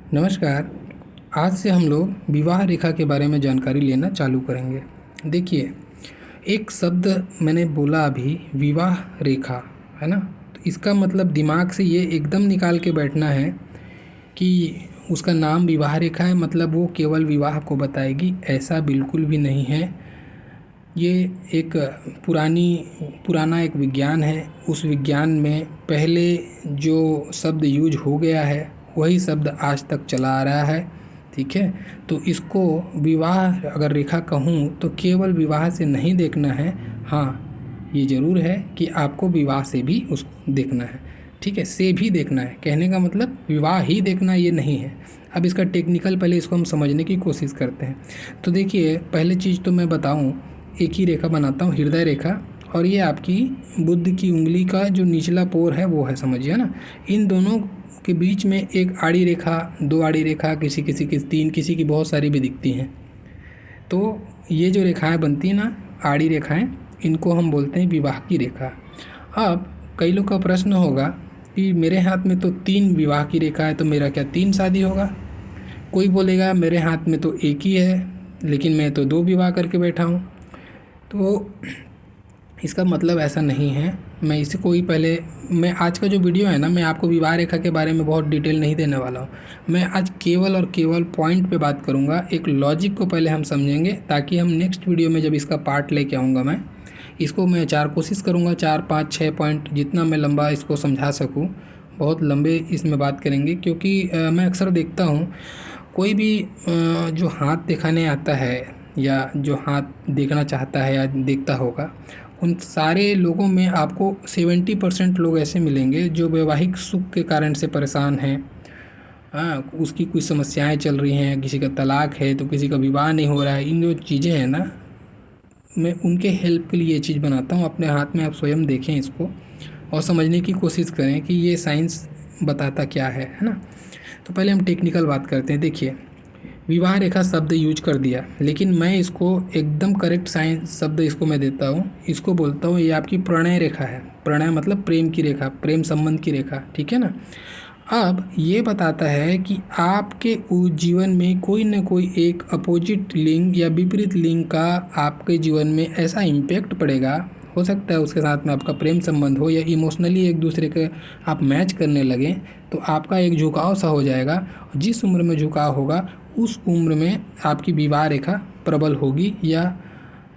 नमस्कार। आज से हम लोग विवाह रेखा के बारे में जानकारी लेना चालू करेंगे। देखिए, एक शब्द मैंने बोला अभी, विवाह रेखा, है ना? तो इसका मतलब दिमाग से ये एकदम निकाल के बैठना है कि उसका नाम विवाह रेखा है, मतलब वो केवल विवाह को बताएगी, ऐसा बिल्कुल भी नहीं है। ये एक पुराना एक विज्ञान है। उस विज्ञान में पहले जो शब्द यूज हो गया है वही शब्द आज तक चला आ रहा है। ठीक है, तो इसको विवाह अगर रेखा कहूँ तो केवल विवाह से नहीं देखना है। हाँ, ये ज़रूर है कि आपको विवाह से भी उसको देखना है। ठीक है, से भी देखना है, कहने का मतलब विवाह ही देखना ये नहीं है। अब इसका टेक्निकल पहले इसको हम समझने की कोशिश करते हैं। तो देखिए, पहले चीज़ तो मैं बताऊँ, एक ही रेखा बनाता हूँ, हृदय रेखा, और ये आपकी बुद्ध की उंगली का जो निचला पोर है वो है, समझिए ना। इन दोनों के बीच में एक आड़ी रेखा, दो आड़ी रेखा, किसी किसी की तीन, किसी की बहुत सारी भी दिखती हैं। तो ये जो रेखाएं बनती हैं ना, आड़ी रेखाएं, इनको हम बोलते हैं विवाह की रेखा। अब कई लोग का प्रश्न होगा कि मेरे हाथ में तो 3 विवाह की रेखा है, तो मेरा क्या 3 शादी होगा? कोई बोलेगा मेरे हाथ में तो एक ही है, लेकिन मैं तो 2 विवाह करके बैठा हूँ। तो इसका मतलब ऐसा नहीं है। मैं इसको ही पहले, मैं आज का जो वीडियो है ना, मैं आपको विवाह रेखा के बारे में बहुत डिटेल नहीं देने वाला हूँ। मैं आज केवल और केवल पॉइंट पे बात करूँगा। एक लॉजिक को पहले हम समझेंगे, ताकि हम नेक्स्ट वीडियो में जब इसका पार्ट लेके आऊँगा, मैं इसको मैं कोशिश करूँगा 4, 5, 6 पॉइंट जितना मैं लंबा इसको समझा सकूँ। बहुत लंबे इसमें बात करेंगे, क्योंकि मैं अक्सर देखता हूँ कोई भी जो हाथ दिखाने आता है या जो हाथ देखना चाहता है या देखता होगा, उन सारे लोगों में आपको 70% लोग ऐसे मिलेंगे जो वैवाहिक सुख के कारण से परेशान हैं। हाँ, उसकी कुछ समस्याएं चल रही हैं, किसी का तलाक है तो किसी का विवाह नहीं हो रहा है। इन जो चीज़ें हैं ना, मैं उनके हेल्प के लिए ये चीज़ बनाता हूँ। अपने हाथ में आप स्वयं देखें इसको और समझने की कोशिश करें कि ये साइंस बताता क्या है ना। तो पहले हम टेक्निकल बात करते हैं। देखिए, विवाह रेखा शब्द यूज कर दिया, लेकिन मैं इसको एकदम करेक्ट साइंस शब्द इसको मैं देता हूँ। इसको बोलता हूँ ये आपकी प्रणय रेखा है। प्रणय मतलब प्रेम की रेखा, प्रेम संबंध की रेखा, ठीक है ना। अब ये बताता है कि आपके जीवन में कोई न कोई एक अपोजिट लिंग या विपरीत लिंग का आपके जीवन में ऐसा इम्पैक्ट पड़ेगा। हो सकता है उसके साथ में आपका प्रेम संबंध हो या इमोशनली एक दूसरे के आप मैच करने लगें, तो आपका एक झुकाव सा हो जाएगा। जिस उम्र में झुकाव होगा उस उम्र में आपकी विवाह रेखा प्रबल होगी। या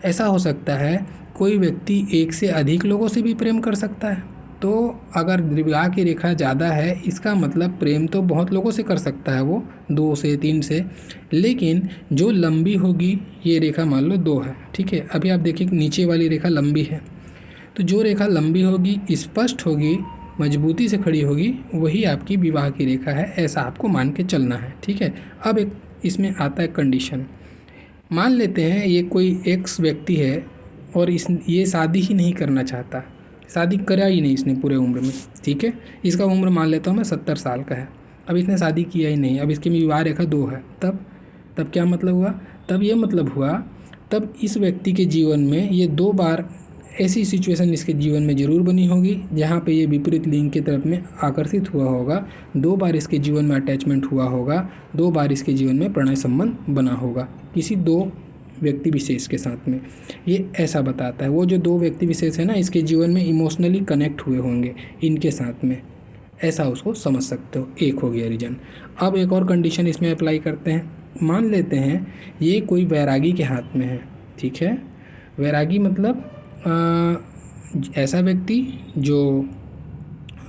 ऐसा हो सकता है कोई व्यक्ति एक से अधिक लोगों से भी प्रेम कर सकता है। तो अगर विवाह की रेखा ज़्यादा है, इसका मतलब प्रेम तो बहुत लोगों से कर सकता है वो, 2 से 3 से। लेकिन जो लंबी होगी, ये रेखा मान लो 2 है, ठीक है। अभी आप देखिए नीचे वाली रेखा लंबी है, तो जो रेखा लंबी होगी, स्पष्ट होगी, मजबूती से खड़ी होगी, वही आपकी विवाह की रेखा है, ऐसा आपको मान के चलना है, ठीक है। अब एक इसमें आता है कंडीशन। मान लेते हैं ये कोई एक्स व्यक्ति है और ये शादी ही नहीं करना चाहता, शादी करा ही नहीं इसने पूरे उम्र में, ठीक है। इसका उम्र मान लेता हूँ मैं 70 साल का है। अब इसने शादी किया ही नहीं, अब इसकी विवाह रेखा 2 है। तब क्या मतलब हुआ? तब ये मतलब हुआ, तब इस व्यक्ति के जीवन में ये 2 बार ऐसी सिचुएशन इसके जीवन में ज़रूर बनी होगी जहाँ पे ये विपरीत लिंग की तरफ में आकर्षित हुआ होगा। 2 बार इसके जीवन में अटैचमेंट हुआ होगा, 2 बार इसके जीवन में प्रणय संबंध बना होगा किसी 2 व्यक्ति विशेष के साथ में। ये ऐसा बताता है। वो जो 2 व्यक्ति विशेष है ना, इसके जीवन में इमोशनली कनेक्ट हुए होंगे इनके साथ में, ऐसा उसको समझ सकते हो। एक हो गया रीजन। अब एक और कंडीशन इसमें अप्लाई करते हैं। मान लेते हैं ये कोई वैरागी के हाथ में है, ठीक है। वैरागी मतलब ऐसा व्यक्ति जो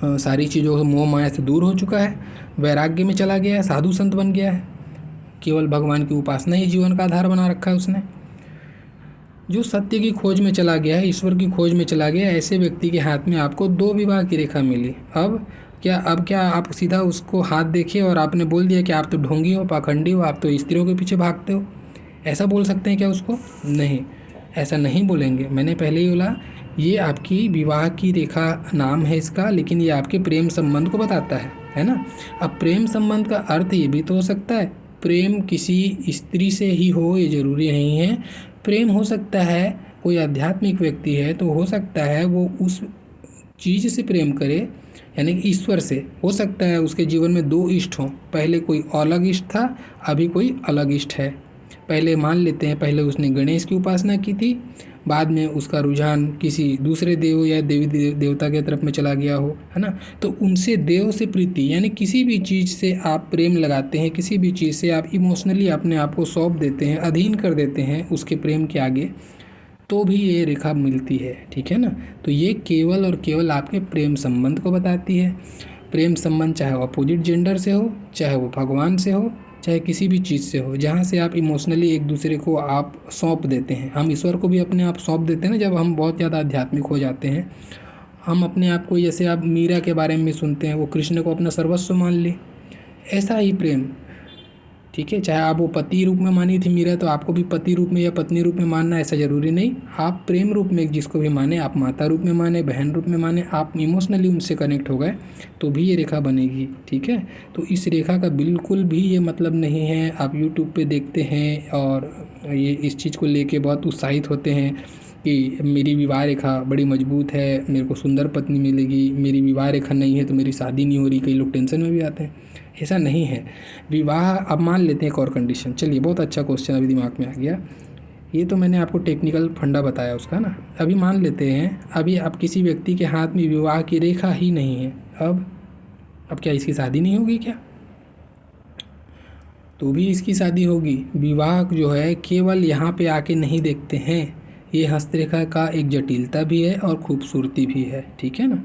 सारी चीज़ों से मोह माया से दूर हो चुका है, वैराग्य में चला गया है, साधु संत बन गया है, केवल भगवान की उपासना ही जीवन का आधार बना रखा है उसने, जो सत्य की खोज में चला गया है, ईश्वर की खोज में चला गया है। ऐसे व्यक्ति के हाथ में आपको 2 विवाह की रेखा मिली। अब क्या आप सीधा उसको हाथ देखिए और आपने बोल दिया कि आप तो ढोंगी हो, पाखंडी हो, आप तो स्त्रियों के पीछे भागते हो, ऐसा बोल सकते हैं क्या उसको? नहीं, ऐसा नहीं बोलेंगे। मैंने पहले ही बोला, ये आपकी विवाह की रेखा नाम है इसका, लेकिन ये आपके प्रेम संबंध को बताता है ना। अब प्रेम संबंध का अर्थ ये भी तो हो सकता है प्रेम किसी स्त्री से ही हो, ये ज़रूरी नहीं है। प्रेम हो सकता है कोई आध्यात्मिक व्यक्ति है तो हो सकता है वो उस चीज़ से प्रेम करे, यानी कि ईश्वर से, हो सकता है उसके जीवन में दो इष्ट हों, पहले कोई अलग इष्ट था, अभी कोई अलग इष्ट है। पहले मान लेते हैं पहले उसने गणेश की उपासना की थी, बाद में उसका रुझान किसी दूसरे देव या देवी देवता के तरफ में चला गया हो, है ना। तो उनसे देव से प्रीति, यानी किसी भी चीज़ से आप प्रेम लगाते हैं, किसी भी चीज़ से आप इमोशनली अपने आप को सौंप देते हैं, अधीन कर देते हैं उसके प्रेम के आगे, तो भी ये रेखा मिलती है, ठीक है ना। तो ये केवल और केवल आपके प्रेम संबंध को बताती है। प्रेम संबंध चाहे वो अपोजिट जेंडर से हो, चाहे वो भगवान से हो, चाहे किसी भी चीज़ से हो, जहाँ से आप इमोशनली एक दूसरे को आप सौंप देते हैं। हम ईश्वर को भी अपने आप सौंप देते हैं ना, जब हम बहुत ज़्यादा आध्यात्मिक हो जाते हैं। हम अपने आप को, जैसे आप मीरा के बारे में सुनते हैं, वो कृष्ण को अपना सर्वस्व मान ली, ऐसा ही प्रेम, ठीक है। चाहे आप वो पति रूप में मानी थी मीरा, तो आपको भी पति रूप में या पत्नी रूप में मानना ऐसा ज़रूरी नहीं। आप प्रेम रूप में जिसको भी माने, आप माता रूप में माने, बहन रूप में माने, आप इमोशनली उनसे कनेक्ट हो गए तो भी ये रेखा बनेगी, ठीक है। तो इस रेखा का बिल्कुल भी ये मतलब नहीं है आप यूट्यूब पे देखते हैं और ये इस चीज़ को लेके बहुत उत्साहित होते हैं कि मेरी विवाह रेखा बड़ी मजबूत है, मेरे को सुंदर पत्नी मिलेगी, मेरी विवाह रेखा नहीं है तो मेरी शादी नहीं हो रही। कई लोग टेंशन में भी आते हैं, ऐसा नहीं है। विवाह, अब मान लेते हैं एक और कंडीशन, चलिए बहुत अच्छा क्वेश्चन अभी दिमाग में आ गया। ये तो मैंने आपको टेक्निकल फंडा बताया उसका ना। अभी मान लेते हैं अभी आप किसी व्यक्ति के हाथ में विवाह की रेखा ही नहीं है, अब क्या इसकी शादी नहीं होगी क्या? तो भी इसकी शादी होगी। विवाह जो है केवल यहाँ पे आके नहीं देखते हैं, ये हस्तरेखा का एक जटिलता भी है और खूबसूरती भी है, ठीक है ना।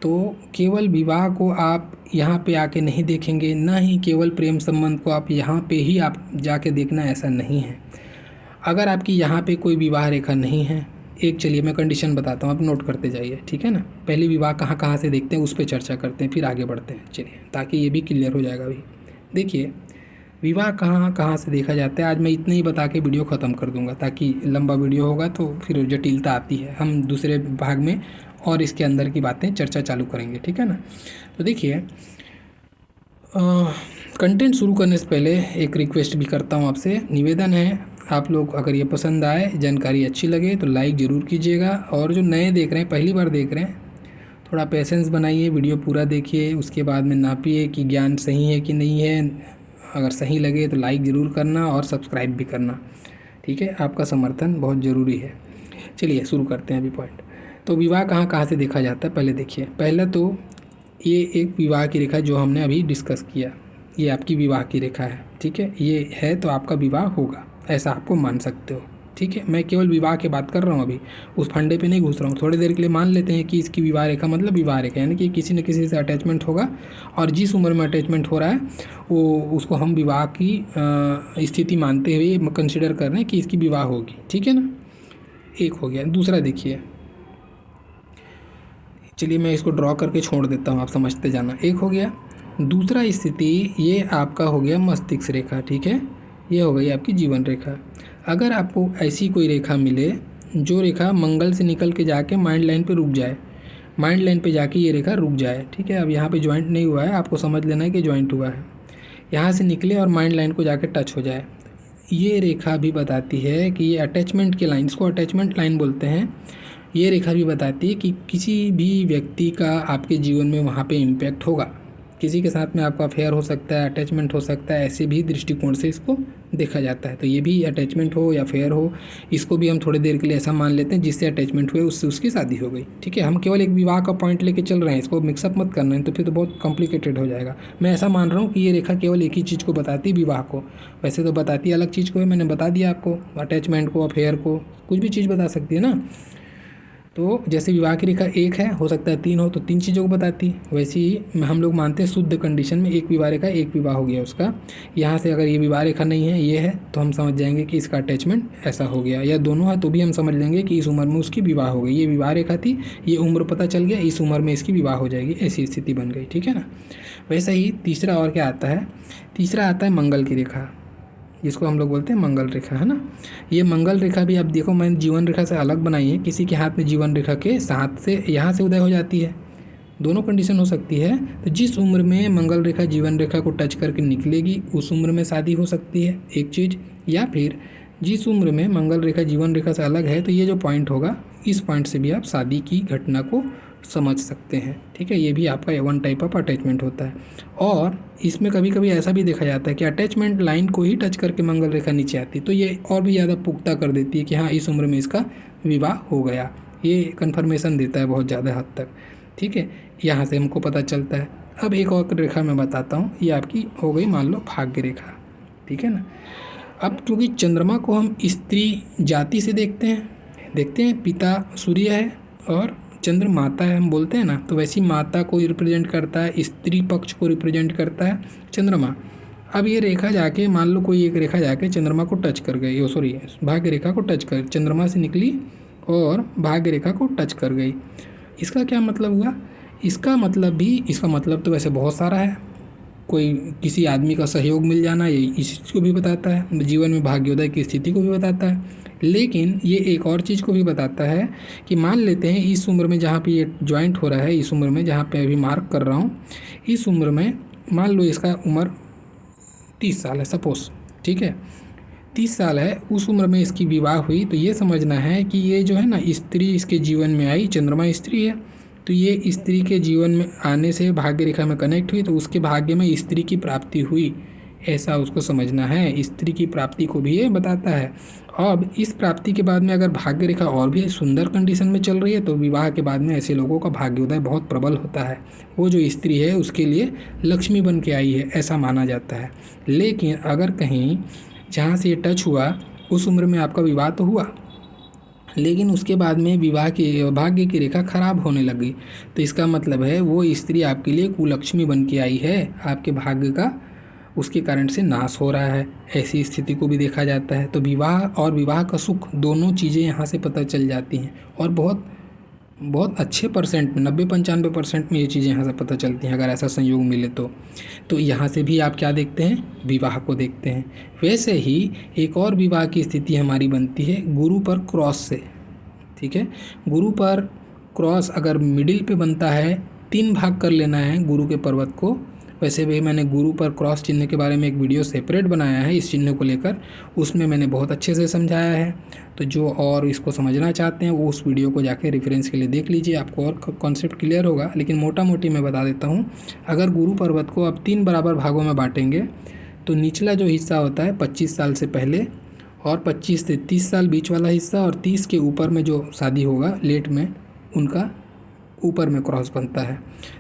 तो केवल विवाह को आप यहाँ पे आके नहीं देखेंगे, ना ही केवल प्रेम संबंध को आप यहाँ पे ही आप जाके देखना, ऐसा नहीं है। अगर आपकी यहाँ पे कोई विवाह रेखा नहीं है, एक चलिए मैं कंडीशन बताता हूँ, आप नोट करते जाइए, ठीक है ना। पहले विवाह कहाँ कहाँ से देखते हैं उस पर चर्चा करते हैं, फिर आगे बढ़ते हैं, चलिए, ताकि ये भी क्लियर हो जाएगा अभी। देखिए विवाह कहाँ कहाँ से देखा जाता है, आज मैं इतना ही बता के वीडियो ख़त्म कर दूंगा, ताकि लंबा वीडियो होगा तो फिर जटिलता आती है। हम दूसरे भाग में और इसके अंदर की बातें चर्चा चालू करेंगे, ठीक है ना। तो देखिए कंटेंट शुरू करने से पहले एक रिक्वेस्ट भी करता हूँ आपसे, निवेदन है, आप लोग अगर ये पसंद आए, जानकारी अच्छी लगे तो लाइक ज़रूर कीजिएगा, और जो नए देख रहे हैं, पहली बार देख रहे हैं, थोड़ा पेशेंस बनाइए, वीडियो पूरा देखिए, उसके बाद में नापिए कि ज्ञान सही है कि नहीं है। अगर सही लगे तो लाइक ज़रूर करना और सब्सक्राइब भी करना, ठीक है। आपका समर्थन बहुत ज़रूरी है। चलिए शुरू करते हैं अभी पॉइंट। तो विवाह कहाँ कहाँ से देखा जाता है, पहले देखिए। पहला तो ये एक विवाह की रेखा जो हमने अभी डिस्कस किया, ये आपकी विवाह की रेखा है, ठीक है। ये है तो आपका विवाह होगा, ऐसा आपको मान सकते हो, ठीक है। मैं केवल विवाह की बात कर रहा हूँ, अभी उस फंडे पे नहीं घुस रहा हूँ। थोड़ी देर के लिए मान लेते हैं कि इसकी विवाह रेखा मतलब विवाह रेखा, यानी कि किसी न किसी से अटैचमेंट होगा, और जिस उम्र में अटैचमेंट हो रहा है वो उसको हम विवाह की स्थिति मानते हुए कंसिडर कर रहे हैं कि इसकी विवाह होगी, ठीक है ना। एक हो गया। दूसरा देखिए, चलिए मैं इसको ड्रॉ करके छोड़ देता हूँ, आप समझते जाना। एक हो गया। दूसरा स्थिति ये आपका हो गया मस्तिष्क रेखा, ठीक है। ये हो गई आपकी जीवन रेखा। अगर आपको ऐसी कोई रेखा मिले जो रेखा मंगल से निकल के जाके माइंड लाइन पे रुक जाए, माइंड लाइन पे जाके ये रेखा रुक जाए, ठीक है। अब यहाँ पे ज्वाइंट नहीं हुआ है, आपको समझ लेना है कि ज्वाइंट हुआ है, यहाँ से निकले और माइंड लाइन को जाके टच हो जाए, ये रेखा भी बताती है कि ये अटैचमेंट की लाइन, इसको अटैचमेंट लाइन बोलते हैं। ये रेखा भी बताती है कि किसी भी व्यक्ति का आपके जीवन में वहाँ पे इम्पैक्ट होगा, किसी के साथ में आपका अफेयर हो सकता है, अटैचमेंट हो सकता है, ऐसे भी दृष्टिकोण से इसको देखा जाता है। तो ये भी अटैचमेंट हो या अफेयर हो, इसको भी हम थोड़ी देर के लिए ऐसा मान लेते हैं जिससे अटैचमेंट हुए उससे उसकी शादी हो गई, ठीक है। हम केवल एक विवाह का पॉइंट लेके चल रहे हैं, इसको मिक्सअप मत करना है, तो फिर तो बहुत कॉम्प्लिकेटेड हो जाएगा। मैं ऐसा मान रहा हूँ कि ये रेखा केवल एक ही चीज़ को बताती है, विवाह को। वैसे तो बताती है अलग चीज़ को है, मैंने बता दिया आपको, अटैचमेंट को, अफेयर को, कुछ भी चीज़ बता सकती है ना। तो जैसे विवाह की रेखा एक है, हो सकता है तीन हो, तो तीन चीज़ों को बताती। वैसे ही हम लोग मानते हैं शुद्ध कंडीशन में एक विवाह रेखा, एक विवाह हो गया उसका। यहाँ से अगर ये विवाह रेखा नहीं है, ये है, तो हम समझ जाएंगे कि इसका अटैचमेंट ऐसा हो गया, या दोनों है तो भी हम समझ लेंगे कि इस उम्र में उसकी विवाह हो गई। ये विवाह रेखा थी, ये उम्र पता चल गया, इस उम्र में इसकी विवाह हो जाएगी, ऐसी स्थिति बन गई, ठीक है ना। वैसे ही तीसरा और क्या आता है, तीसरा आता है मंगल की रेखा, जिसको हम लोग बोलते हैं मंगल रेखा, है ना। ये मंगल रेखा भी आप देखो, मैंने जीवन रेखा से अलग बनाई है। किसी के हाथ में जीवन रेखा के साथ से यहाँ से उदय हो जाती है, दोनों कंडीशन हो सकती है। तो जिस उम्र में मंगल रेखा जीवन रेखा को टच करके निकलेगी उस उम्र में शादी हो सकती है, एक चीज़। या फिर जिस उम्र में मंगल रेखा जीवन रेखा से अलग है, तो ये जो पॉइंट होगा, इस पॉइंट से भी आप शादी की घटना को समझ सकते हैं। ठीक है, ये भी आपका वन टाइप ऑफ अटैचमेंट होता है। और इसमें कभी कभी ऐसा भी देखा जाता है कि अटैचमेंट लाइन को ही टच करके मंगल रेखा नीचे आती है, तो ये और भी ज़्यादा पुख्ता कर देती है कि हाँ इस उम्र में इसका विवाह हो गया। ये कन्फर्मेशन देता है बहुत ज़्यादा हद तक। ठीक है, यहाँ से हमको पता चलता है। अब एक और रेखा मैं बताता हूँ, ये आपकी हो गई मान लो भाग्य रेखा। ठीक है ना। अब क्योंकि चंद्रमा को हम स्त्री जाति से देखते हैं पिता सूर्य है और चंद्र माता है हम बोलते हैं ना, तो वैसी माता को रिप्रेजेंट करता है, स्त्री पक्ष को रिप्रेजेंट करता है चंद्रमा। अब ये रेखा जाके मान लो कोई एक रेखा जाके चंद्रमा को टच कर गई, सॉरी भाग्य रेखा को टच कर, चंद्रमा से निकली और भाग्य रेखा को टच कर गई। इसका क्या मतलब हुआ? इसका मतलब तो वैसे बहुत सारा है। कोई किसी आदमी का सहयोग मिल जाना, ये इस चीज़ को भी बताता है, जीवन में भाग्योदय की स्थिति को भी बताता है। लेकिन ये एक और चीज़ को भी बताता है कि मान लेते हैं इस उम्र में जहाँ पे ये ज्वाइंट हो रहा है, इस उम्र में जहाँ पे अभी मार्क कर रहा हूँ, इस उम्र में मान लो इसका उम्र 30 साल है सपोज। ठीक है, 30 साल है, उस उम्र में इसकी विवाह हुई, तो ये समझना है कि ये जो है ना स्त्री इसके जीवन में आई, चंद्रमा स्त्री है, तो ये स्त्री के जीवन में आने से भाग्य रेखा में कनेक्ट हुई, तो उसके भाग्य में स्त्री की प्राप्ति हुई, ऐसा उसको समझना है। स्त्री की प्राप्ति को भी ये बताता है। अब इस प्राप्ति के बाद में अगर भाग्य रेखा और भी सुंदर कंडीशन में चल रही है तो विवाह के बाद में ऐसे लोगों का भाग्योदय बहुत प्रबल होता है। वो जो स्त्री है उसके लिए लक्ष्मी बन के आई है ऐसा माना जाता है। लेकिन अगर कहीं जहाँ से ये टच हुआ उस उम्र में आपका विवाह तो हुआ, लेकिन उसके बाद में विवाह की भाग्य की रेखा खराब होने लगी, तो इसका मतलब है वो स्त्री आपके लिए कुलक्ष्मी बन के आई है, आपके भाग्य का उसके कारण से नाश हो रहा है। ऐसी स्थिति को भी देखा जाता है। तो विवाह और विवाह का सुख दोनों चीज़ें यहाँ से पता चल जाती हैं और बहुत बहुत अच्छे परसेंट में 90-95% में ये चीज़ें यहाँ से पता चलती हैं अगर ऐसा संयोग मिले तो यहाँ से भी आप क्या देखते हैं? विवाह को देखते हैं। वैसे ही एक और विवाह की स्थिति हमारी बनती है गुरु पर क्रॉस से। ठीक है, गुरु पर क्रॉस अगर मिडिल पे बनता है, 3 भाग कर लेना है गुरु के पर्वत को। वैसे भी मैंने गुरु पर क्रॉस चिन्ह के बारे में एक वीडियो सेपरेट बनाया है इस चिन्ह को लेकर, उसमें मैंने बहुत अच्छे से समझाया है। तो जो और इसको समझना चाहते हैं वो उस वीडियो को जाके रेफरेंस के लिए देख लीजिए, आपको और कॉन्सेप्ट क्लियर होगा। लेकिन मोटा मोटी मैं बता देता हूँ, अगर गुरु पर्वत को अब 3 बराबर भागों में बांटेंगे तो निचला जो हिस्सा होता है 25 साल से पहले और 25 से 30 साल बीच वाला हिस्सा और 30 के ऊपर में जो शादी होगा लेट में, उनका ऊपर में क्रॉस बनता है।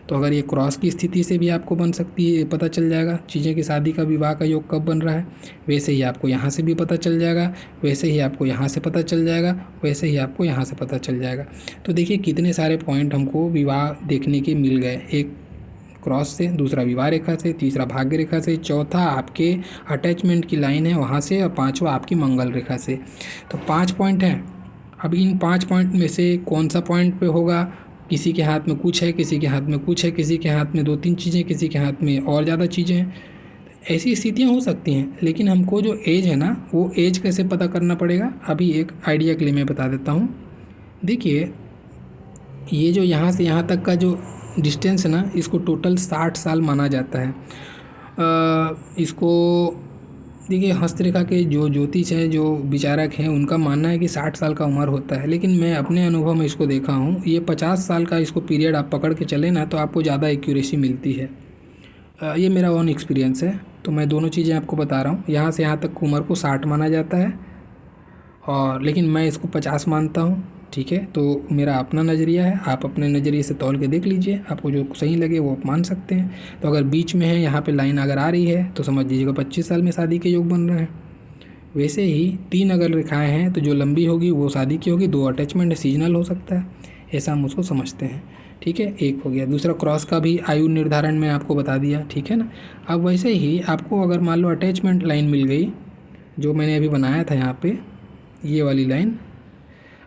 तो अगर ये क्रॉस की स्थिति से भी आपको बन सकती है, पता चल जाएगा चीज़ें कि शादी का विवाह का योग कब बन रहा है। वैसे ही आपको यहाँ से भी पता चल जाएगा, वैसे ही आपको यहाँ से पता चल जाएगा, वैसे ही आपको यहाँ से पता चल जाएगा। तो देखिए कितने सारे पॉइंट हमको विवाह देखने के मिल गए, एक क्रॉस से, दूसरा विवाह रेखा से, तीसरा भाग्य रेखा से, चौथा आपके अटैचमेंट की लाइन है वहाँ से, और पाँचवा आपकी मंगल रेखा से। तो 5 पॉइंट हैं। अब इन 5 पॉइंट में से कौन सा पॉइंट पे होगा? किसी के हाथ में कुछ है, किसी के हाथ में कुछ है, किसी के हाथ में 2-3 चीज़ें, किसी के हाथ में और ज़्यादा चीज़ें हैं। ऐसी स्थितियाँ हो सकती हैं। लेकिन हमको जो एज है ना, वो एज कैसे पता करना पड़ेगा, अभी एक आइडिया के लिए मैं बता देता हूँ। देखिए ये जो यहाँ से यहाँ तक का जो डिस्टेंस है ना, इसको टोटल 60 साल माना जाता है। इसको देखिए हस्तरेखा के जो ज्योतिष हैं, जो विचारक हैं, उनका मानना है कि 60 साल का उम्र होता है। लेकिन मैं अपने अनुभव में इसको देखा हूँ, ये 50 साल का इसको पीरियड आप पकड़ के चले ना तो आपको ज़्यादा एक्यूरेसी मिलती है। ये मेरा ओन एक्सपीरियंस है, तो मैं दोनों चीज़ें आपको बता रहा हूँ। यहाँ से यहाँ तक उम्र को 60 माना जाता है और लेकिन मैं इसको 50 मानता हूँ। ठीक है, तो मेरा अपना नज़रिया है, आप अपने नज़रिए से तौल के देख लीजिए, आपको जो सही लगे वो आप मान सकते हैं। तो अगर बीच में है, यहाँ पे लाइन अगर आ रही है तो समझ लीजिएगा 25 साल में शादी के योग बन रहे हैं। वैसे ही 3 अगर रेखाएं हैं तो जो लंबी होगी वो शादी की होगी, 2 अटैचमेंट सीजनल हो सकता है, ऐसा हम उसको समझते हैं। ठीक है, एक हो गया। दूसरा क्रॉस का भी आयु निर्धारण में आपको बता दिया। ठीक है ना। अब वैसे ही आपको अगर मान लो अटैचमेंट लाइन मिल गई, जो मैंने अभी बनाया था यहाँ पे, ये वाली लाइन,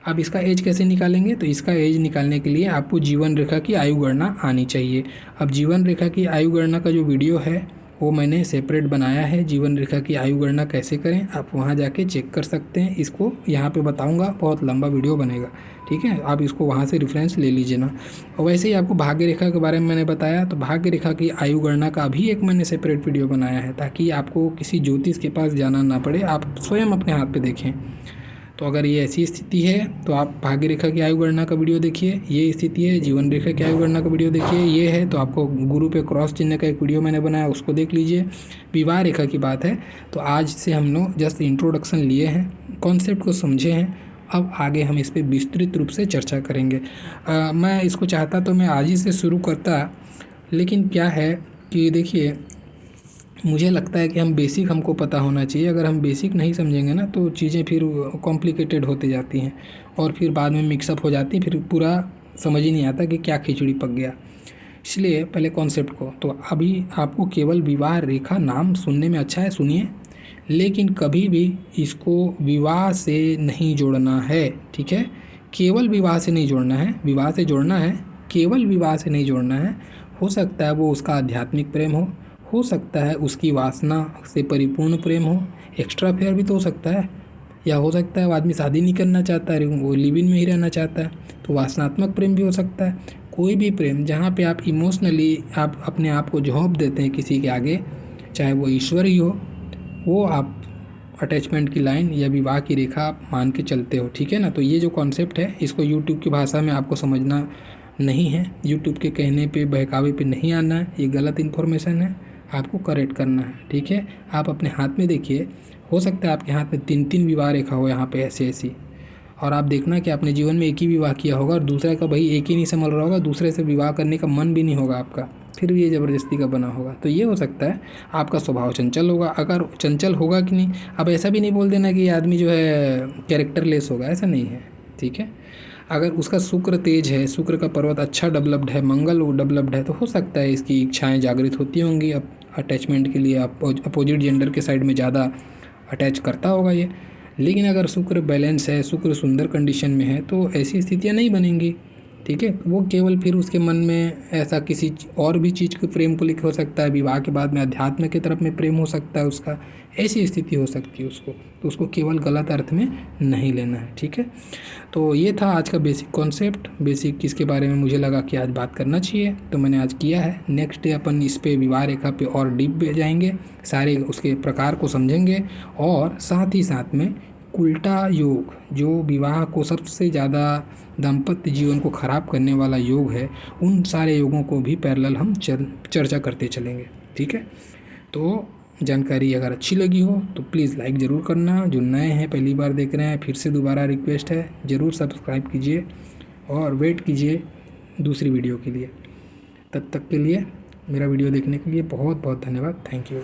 अब इसका एज कैसे निकालेंगे? तो इसका एज निकालने के लिए आपको जीवन रेखा की आयु गणना आनी चाहिए। अब जीवन रेखा की आयु गणना का जो वीडियो है वो मैंने सेपरेट बनाया है। जीवन रेखा की आयु गणना कैसे करें आप वहाँ जाके चेक कर सकते हैं। इसको यहाँ पे बताऊँगा, बहुत लंबा वीडियो बनेगा। ठीक है, आप इसको वहाँ से रेफरेंस ले लीजिए ना। और वैसे ही आपको भाग्य रेखा के बारे में मैंने बताया, तो भाग्य रेखा की आयु गणना का भी एक मैंने सेपरेट वीडियो बनाया है, ताकि आपको किसी ज्योतिष के पास जाना ना पड़े, आप स्वयं अपने हाथ पर देखें। तो अगर ये ऐसी स्थिति है तो आप भाग्य रेखा की आयु गणना का वीडियो देखिए। ये स्थिति है जीवन रेखा की आयु गणना का वीडियो देखिए। ये है तो आपको गुरु पे क्रॉस चिन्ह का एक वीडियो मैंने बनाया, उसको देख लीजिए। विवाह रेखा की बात है तो आज से हम लोग जस्ट इंट्रोडक्शन लिए हैं, कॉन्सेप्ट को समझे हैं। अब आगे हम इस पर विस्तृत रूप से चर्चा करेंगे। मैं इसको चाहता तो मैं आज ही से शुरू करता, लेकिन क्या है कि देखिए मुझे लगता है कि हम बेसिक हमको पता होना चाहिए। अगर हम बेसिक नहीं समझेंगे ना तो चीज़ें फिर कॉम्प्लिकेटेड होती जाती हैं और फिर बाद में मिक्सअप हो जाती है, फिर पूरा समझ ही नहीं आता कि क्या खिचड़ी पक गया। इसलिए पहले कॉन्सेप्ट को, तो अभी आपको केवल विवाह रेखा नाम सुनने में अच्छा है, सुनिए, लेकिन कभी भी इसको विवाह से नहीं जोड़ना है, ठीक है। केवल विवाह से नहीं जोड़ना है, विवाह से जोड़ना है, केवल विवाह से नहीं जोड़ना है। हो सकता है वो उसका आध्यात्मिक प्रेम हो सकता है उसकी वासना से परिपूर्ण प्रेम हो, एक्स्ट्रा अफेयर भी तो हो सकता है, या हो सकता है वो आदमी शादी नहीं करना चाहता है, वो लिव इन में ही रहना चाहता है, तो वासनात्मक प्रेम भी हो सकता है। कोई भी प्रेम जहाँ पे आप इमोशनली आप अपने आप को झोंक देते हैं किसी के आगे, चाहे वो ईश्वर ही हो, वो आप अटैचमेंट की लाइन या विवाह की रेखा आप मान के चलते हो, ठीक है ना। तो ये जो कॉन्सेप्ट है इसको यूट्यूब की भाषा में आपको समझना नहीं है, यूट्यूब के कहने पे बहकावे पे नहीं आना है, ये गलत इन्फॉर्मेशन है, आपको करेक्ट करना है, ठीक है। आप अपने हाथ में देखिए, हो सकता है आपके हाथ में 3-3 विवाह रेखा हो यहाँ पे ऐसी, और आप देखना कि आपने जीवन में एक ही विवाह किया होगा और दूसरे का भाई एक ही नहीं संभल रहा होगा, दूसरे से विवाह करने का मन भी नहीं होगा आपका, फिर भी ये ज़बरदस्ती का बना होगा। तो ये हो सकता है आपका स्वभाव चंचल होगा। अगर चंचल होगा कि नहीं, अब ऐसा भी नहीं बोल देना कि ये आदमी जो है कैरेक्टरलेस होगा, ऐसा नहीं है, ठीक है। अगर उसका शुक्र तेज है, शुक्र का पर्वत अच्छा डेवलप्ड है, मंगल डेवलप्ड है, तो हो सकता है इसकी इच्छाएं जागृत होती होंगी अब अटैचमेंट के लिए, अपोजिट जेंडर के साइड में ज़्यादा अटैच करता होगा ये। लेकिन अगर शुक्र बैलेंस है, शुक्र सुंदर कंडीशन में है, तो ऐसी स्थितियाँ नहीं बनेंगी, ठीक है। वो केवल फिर उसके मन में ऐसा किसी और भी चीज़ के प्रेम को लेकर हो सकता है, विवाह के बाद में अध्यात्म के तरफ में प्रेम हो सकता है उसका, ऐसी स्थिति हो सकती है उसको, तो उसको केवल गलत अर्थ में नहीं लेना है, ठीक है। तो ये था आज का बेसिक कॉन्सेप्ट, बेसिक किसके बारे में मुझे लगा कि आज बात करना चाहिए, तो मैंने आज किया है। नेक्स्ट डे अपन इस पे विवाह रेखा पे और डीप में जाएंगे, सारे उसके प्रकार को समझेंगे, और साथ ही साथ में उल्टा योग, जो विवाह को सबसे ज़्यादा दाम्पत्य जीवन को ख़राब करने वाला योग है, उन सारे योगों को भी पैरेलल हम चर्चा करते चलेंगे, ठीक है। तो जानकारी अगर अच्छी लगी हो तो प्लीज़ लाइक ज़रूर करना, जो नए हैं पहली बार देख रहे हैं फिर से दोबारा रिक्वेस्ट है, ज़रूर सब्सक्राइब कीजिए और वेट कीजिए दूसरी वीडियो के लिए। तब तक के लिए मेरा वीडियो देखने के लिए बहुत बहुत धन्यवाद, थैंक यू।